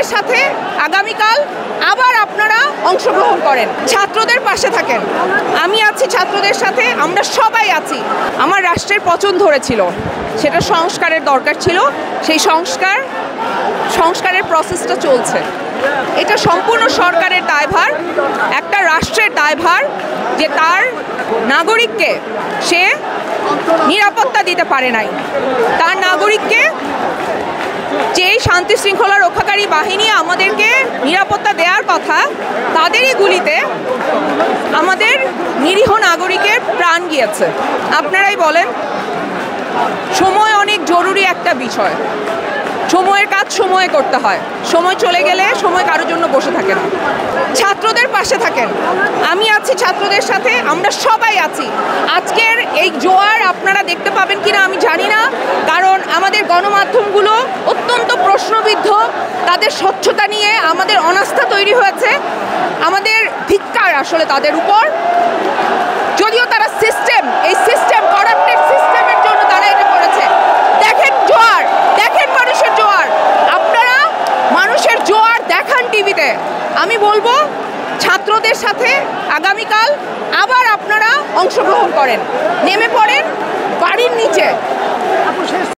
ছাত্রদের সাথে আগামীকাল আবার আপনারা অংশগ্রহণ করেন, ছাত্রদের পাশে থাকেন। আমি আছি ছাত্রদের সাথে, আমরা সবাই আছি। আমার রাষ্ট্রের পচন ধরেছিল, সেটা সংস্কারের দরকার ছিল। সেই সংস্কারের প্রসেসটা চলছে। এটা সম্পূর্ণ সরকারের দায়ভার, একটা রাষ্ট্রের দায়ভার যে তার নাগরিককে সে নিরাপত্তা দিতে পারে নাই। তার নাগরিককে যেই শান্তি শৃঙ্খলা রক্ষাকারী বাহিনী আমাদেরকে নিরাপত্তা দেওয়ার কথা, তাদেরই গুলিতে আমাদের নিরীহ নাগরিকের প্রাণ গিয়েছে। আপনারাই বলেন, সময় অনেক জরুরি একটা বিষয়। সময়ের কাজ সময়ে করতে হয়। সময় চলে গেলে সময় কারোর জন্য বসে থাকে না। ছাত্রদের পাশে থাকেন। আমি আছি ছাত্রদের সাথে, আমরা সবাই আছি। আজকের এই জোয়ার আপনারা দেখতে পাবেন কিনা আমি জানি না, কারণ আমাদের গণমাধ্যমগুলো অত্যন্ত প্রশ্নবিদ্ধ। তাদের স্বচ্ছতা নিয়ে আমাদের অনাস্থা তৈরি হয়েছে। আমাদের ধিক্কার আসলে তাদের উপর। যদিও তারা এই সিস্টেম করাপ্টেড সিস্টেমের জন্য তারা এটা করেছে। দেখেন জোয়ার, দেখেন মানুষের জোয়ার। আপনারা মানুষের জোয়ার দেখান টিভিতে। আমি বলবো ছাত্রদের সাথে আগামীকাল আবার আপনারা অংশগ্রহণ করেন, নেমে পড়েন বাড়ির নিচে।